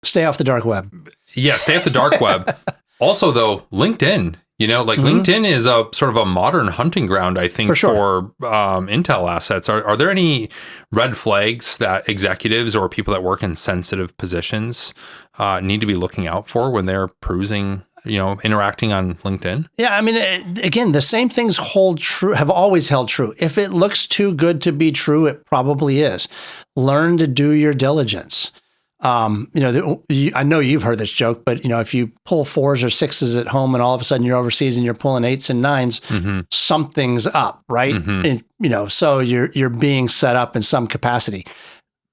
Stay off the dark web. Yeah, stay off the dark web. Also, though, LinkedIn, LinkedIn is a sort of a modern hunting ground, I think, for intel assets. Are there any red flags that executives or people that work in sensitive positions need to be looking out for when they're perusing, interacting on LinkedIn? Yeah, I mean, again, the same things hold true, have always held true. If it looks too good to be true, it probably is. Learn to do your diligence. I know you've heard this joke, but if you pull 4s or 6s at home and all of a sudden you're overseas and you're pulling 8s and 9s, something's up, right? And, so you're being set up in some capacity.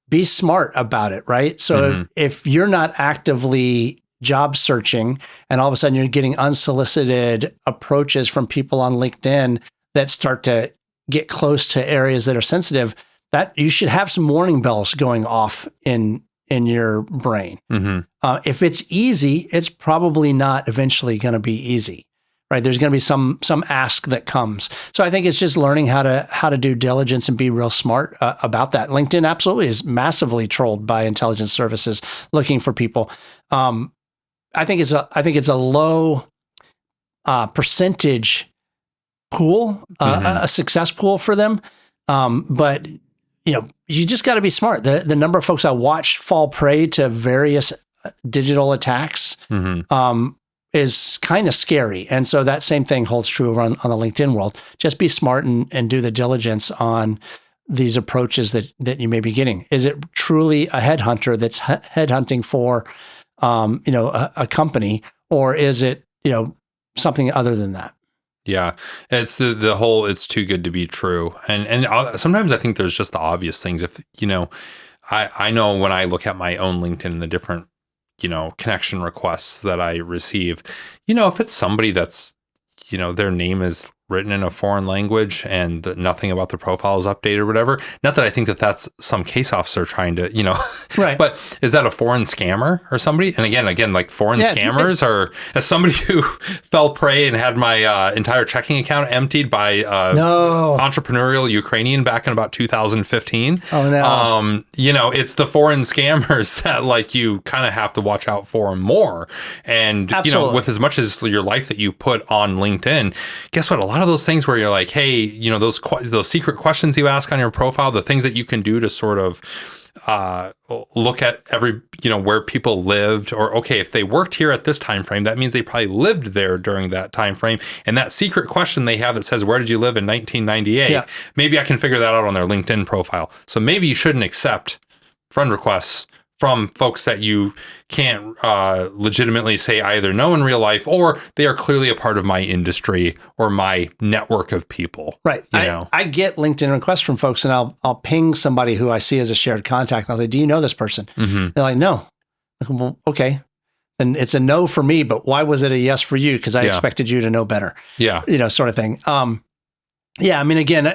Be smart about it, right? So if you're not actively job searching and all of a sudden you're getting unsolicited approaches from people on LinkedIn that start to get close to areas that are sensitive, that you should have some warning bells going off in your brain. If it's easy, it's probably not eventually going to be easy, right? There's going to be some ask that comes. So I think it's just learning how to do diligence and be real smart about that. LinkedIn absolutely is massively trolled by intelligence services looking for people. I think it's a low percentage pool, a success pool for them, but you just got to be smart. The number of folks I watched fall prey to various digital attacks is kind of scary. And so that same thing holds true on the LinkedIn world. Just be smart and do the diligence on these approaches that you may be getting. Is it truly a headhunter that's headhunting for a company, or is it something other than that? Yeah, it's the whole, it's too good to be true. And sometimes I think there's just the obvious things. If, I know when I look at my own LinkedIn and the different, connection requests that I receive, if it's somebody that's, their name is written in a foreign language and nothing about the profile is updated or whatever. Not that I think that that's some case officer trying to, right. But is that a foreign scammer or somebody? And again, like foreign scammers are, as somebody who fell prey and had my entire checking account emptied by entrepreneurial Ukrainian back in about 2015. Oh no. It's the foreign scammers that you kind of have to watch out for more. And, Absolutely. With as much as your life that you put on LinkedIn, guess what? A lot of those things where you're like, hey, those secret questions you ask on your profile, the things that you can do to sort of look at every, where people lived, or okay, if they worked here at this time frame, that means they probably lived there during that time frame. And that secret question they have that says, where did you live in 1998? Maybe I can figure that out on their LinkedIn profile. So maybe you shouldn't accept friend requests from folks that you can't legitimately say either know in real life, or they are clearly a part of my industry or my network of people. Right. I get LinkedIn requests from folks, and I'll ping somebody who I see as a shared contact. And I'll say, do you know this person? They're like, no. Like, well, okay. And it's a no for me, but why was it a yes for you? Because I expected you to know better. Yeah. Sort of thing. I mean, again,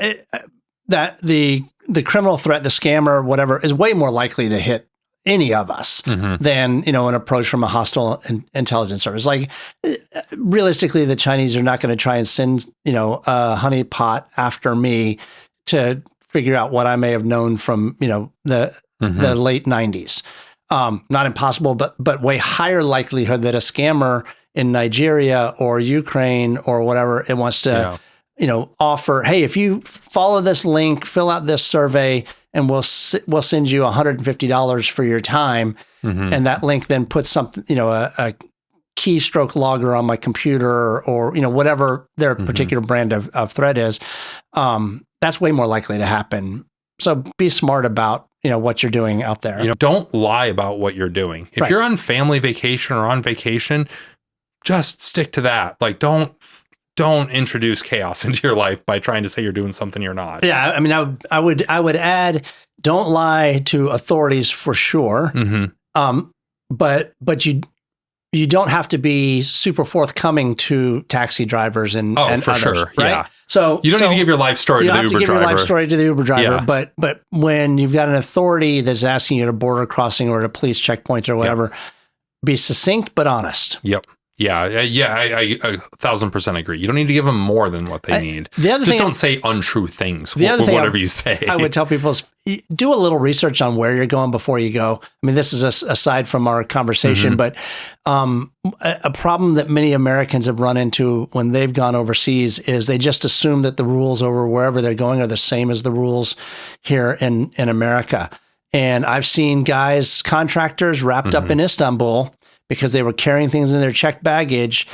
that the criminal threat, the scammer, whatever, is way more likely to hit any of us than, an approach from a hostile intelligence service. Like, realistically, the Chinese are not going to try and send, a honeypot after me to figure out what I may have known from, the late 90s. Not impossible, but way higher likelihood that a scammer in Nigeria or Ukraine or whatever it wants to, offer, hey, if you follow this link, fill out this survey, and we'll send you $150 for your time. And that link then puts something, a keystroke logger on my computer or whatever their particular brand of threat is. That's way more likely to happen. So be smart about, what you're doing out there. Don't lie about what you're doing. If you're on family vacation or on vacation, just stick to that. Like, don't introduce chaos into your life by trying to say you're doing something you're not. Yeah, I mean, I would add, don't lie to authorities for sure. But you don't have to be super forthcoming to taxi drivers and for others, sure, right? Yeah. So you don't need to give your life story to the Uber driver. You don't have to give your life story to the Uber driver, but when you've got an authority that's asking you at a border crossing or at a police checkpoint or whatever, be succinct but honest. Yep. I 1,000% agree. You don't need to give them more than what they need. Just don't say untrue things. Whatever you say. I would tell people is do a little research on where you're going before you go. I mean, this is aside from our conversation, but a problem that many Americans have run into when they've gone overseas is they just assume that the rules over wherever they're going are the same as the rules here in America. And I've seen contractors wrapped up in Istanbul because they were carrying things in their checked baggage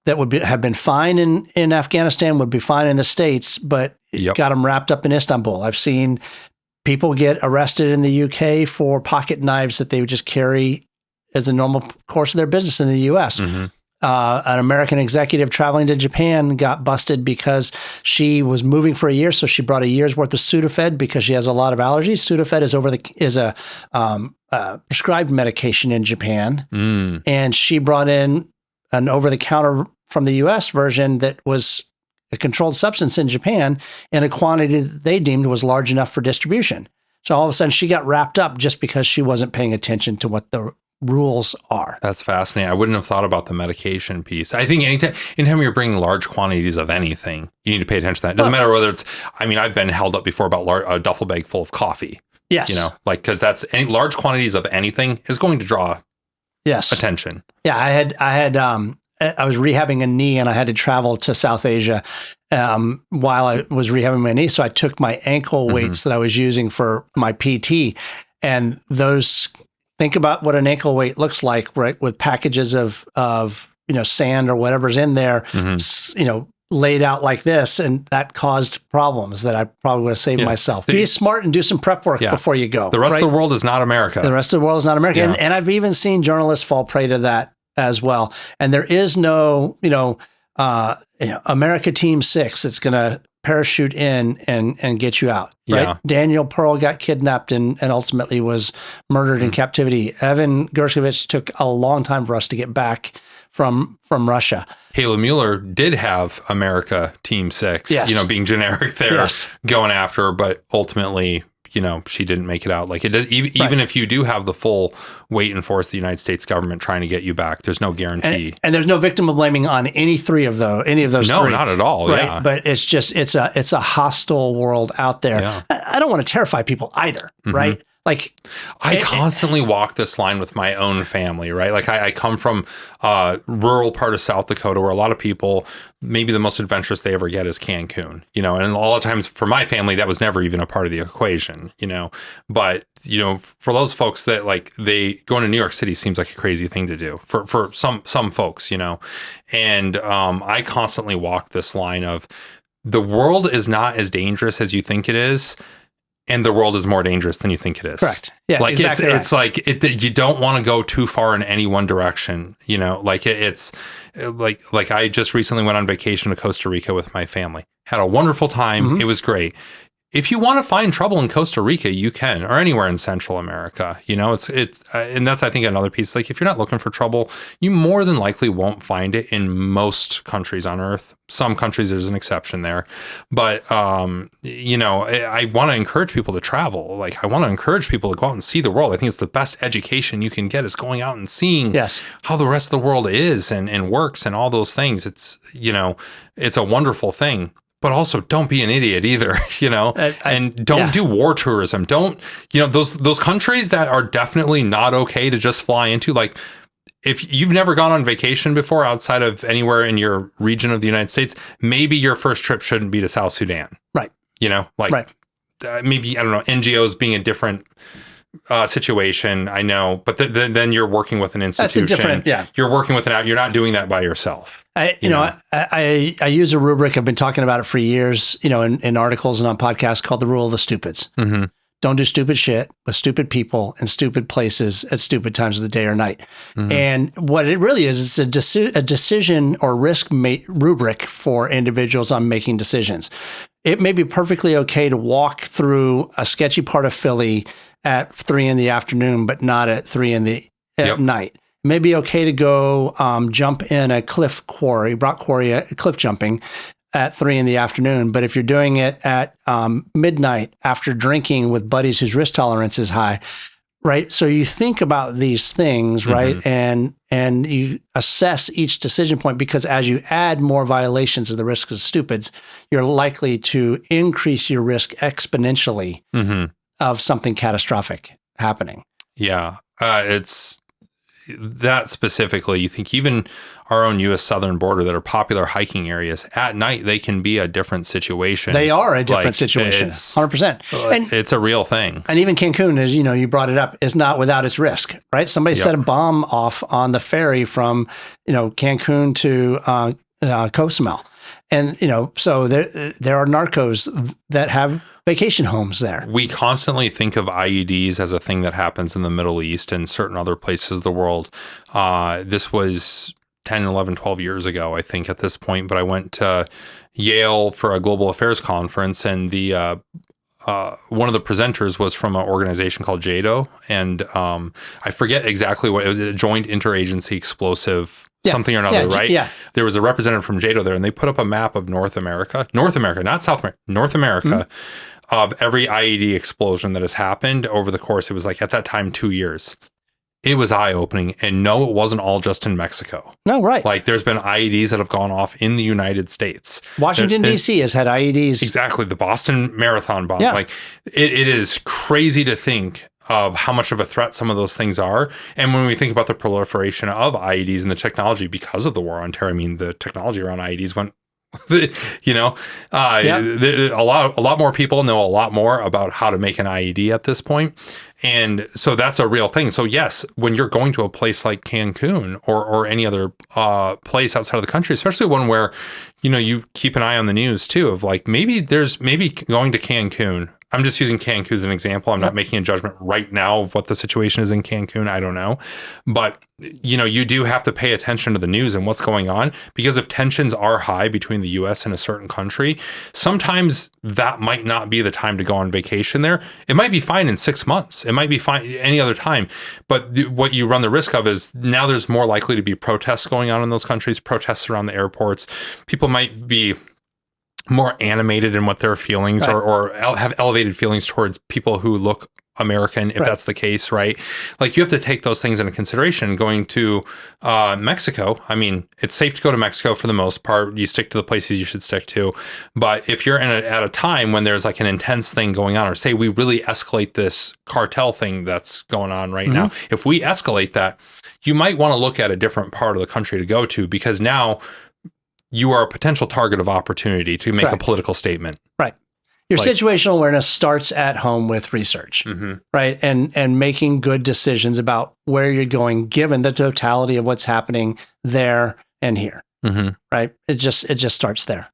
that would have been fine in Afghanistan, would be fine in the States, but got them wrapped up in Istanbul. I've seen people get arrested in the UK for pocket knives that they would just carry as a normal course of their business in the US. An American executive traveling to Japan got busted because she was moving for a year, so she brought a year's worth of Sudafed because she has a lot of allergies. Sudafed is a prescribed medication in Japan, and she brought in an over-the-counter from the U.S. version that was a controlled substance in Japan in a quantity that they deemed was large enough for distribution. So all of a sudden, she got wrapped up just because she wasn't paying attention to what the rules are. That's fascinating. I wouldn't have thought about the medication piece. I think anytime you're bringing large quantities of anything, you need to pay attention to that. It doesn't matter whether it's, I've been held up before about a duffel bag full of coffee. Yes. Because that's any large quantities of anything is going to draw attention. Yeah. I was rehabbing a knee and I had to travel to South Asia while I was rehabbing my knee. So I took my ankle weights that I was using for my PT, and think about what an ankle weight looks like, right? With packages of sand or whatever's in there, laid out like this, and that caused problems that I probably would have saved myself. Be smart and do some prep work before you go. The rest of the world is not America. The rest of the world is not America. Yeah. And I've even seen journalists fall prey to that as well. And there is no, America Team 6 that's going to parachute in and get you out. Right? Yeah. Daniel Pearl got kidnapped and ultimately was murdered in captivity. Evan Gershkovich took a long time for us to get back from Russia. Kayla Mueller did have America Team 6, being generic there, going after her, but ultimately, she didn't make it out. Like it does, even if you do have the full weight and force of the United States government trying to get you back, there's no guarantee. And there's no victim of blaming on any of those no, three. Not at all. Right? Yeah. But it's just, it's a hostile world out there. Yeah. I don't want to terrify people either. Right. Like I constantly walk this line with my own family, right? Like I come from a rural part of South Dakota where a lot of people, maybe the most adventurous they ever get is Cancun, and a lot of times for my family, that was never even a part of the equation, but, for those folks that they going to New York City seems like a crazy thing to do for some folks, and I constantly walk this line of the world is not as dangerous as you think it is. And the world is more dangerous than you think it is. Correct. Yeah, exactly. It's like you don't want to go too far in any one direction. It's like I just recently went on vacation to Costa Rica with my family. Had a wonderful time. It was great. If you want to find trouble in Costa Rica, you can, or anywhere in Central America. It's and that's I think another piece. Like if you're not looking for trouble, you more than likely won't find it in most countries on Earth. Some countries there's an exception there, but I want to encourage people to travel. Like I want to encourage people to go out and see the world. I think it's the best education you can get is going out and seeing how the rest of the world is and works and all those things. It's it's a wonderful thing. But also don't be an idiot either, and don't do war tourism. Don't, those countries that are definitely not okay to just fly into, like if you've never gone on vacation before outside of anywhere in your region of the United States, maybe your first trip shouldn't be to South Sudan. Right. Maybe, I don't know, NGOs being a different situation, I know, but then you're working with an institution. That's a different, You're working with you're not doing that by yourself. I use a rubric. I've been talking about it for years, in articles and on podcasts called the rule of the stupids. Don't do stupid shit with stupid people in stupid places at stupid times of the day or night. And what it really is, it's a decision or risk rubric for individuals on making decisions. It may be perfectly okay to walk through a sketchy part of Philly at 3 p.m, but not at 3 at night. It may be okay to go jump in a rock quarry, cliff jumping at 3 p.m. But if you're doing it at midnight after drinking with buddies whose risk tolerance is high, right? So you think about these things, right? Mm-hmm. And you assess each decision point, because as you add more violations of the risk of stupids, you're likely to increase your risk exponentially of something catastrophic happening. Yeah. It's that specifically. You think even our own U.S. southern border that are popular hiking areas, at night, they can be a different situation. They are a different situation, 100%. And it's a real thing. And even Cancun, as you know, you brought it up, is not without its risk, right? Somebody set a bomb off on the ferry from, Cancun to Cozumel. And, so there are narcos that have vacation homes there. We constantly think of IEDs as a thing that happens in the Middle East and certain other places of the world. This was 10, 11, 12 years ago, I think, at this point. But I went to Yale for a global affairs conference, and the one of the presenters was from an organization called JADO. And I forget exactly what, it was a joint interagency explosive something or another, right? Yeah. There was a representative from JADO there, and they put up a map of North America, not South America, North America, of every IED explosion that has happened over the course. It was like at that time 2 years. It was eye-opening, and no, it wasn't all just in Mexico. No, right. Like there's been IEDs that have gone off in the United States. Washington, D.C. has had IEDs. Exactly. The Boston Marathon bomb. Yeah. Like it is crazy to think of how much of a threat some of those things are. And when we think about the proliferation of IEDs and the technology because of the war on terror, I mean, the technology around IEDs went, a lot more people know a lot more about how to make an IED at this point. And so that's a real thing. So yes, when you're going to a place like Cancun or any other place outside of the country, especially one where, you keep an eye on the news too, of like, maybe going to Cancun. I'm just using Cancun as an example. I'm not making a judgment right now of what the situation is in Cancun. I don't know. But, you do have to pay attention to the news and what's going on, because if tensions are high between the U.S. and a certain country, sometimes that might not be the time to go on vacation there. It might be fine in 6 months. It might be fine any other time. But what you run the risk of is now there's more likely to be protests going on in those countries, protests around the airports. People might be more animated in what their feelings or have elevated feelings towards people who look American, if that's the case, right? Like you have to take those things into consideration. Going to Mexico, I mean, it's safe to go to Mexico for the most part. You stick to the places you should stick to. But if you're at a time when there's like an intense thing going on, or say we really escalate this cartel thing that's going on right now, if we escalate that, you might want to look at a different part of the country to go to, because now you are a potential target of opportunity to make a political statement. Right. Your situational awareness starts at home with research, right? And making good decisions about where you're going, given the totality of what's happening there and here, right? It just starts there.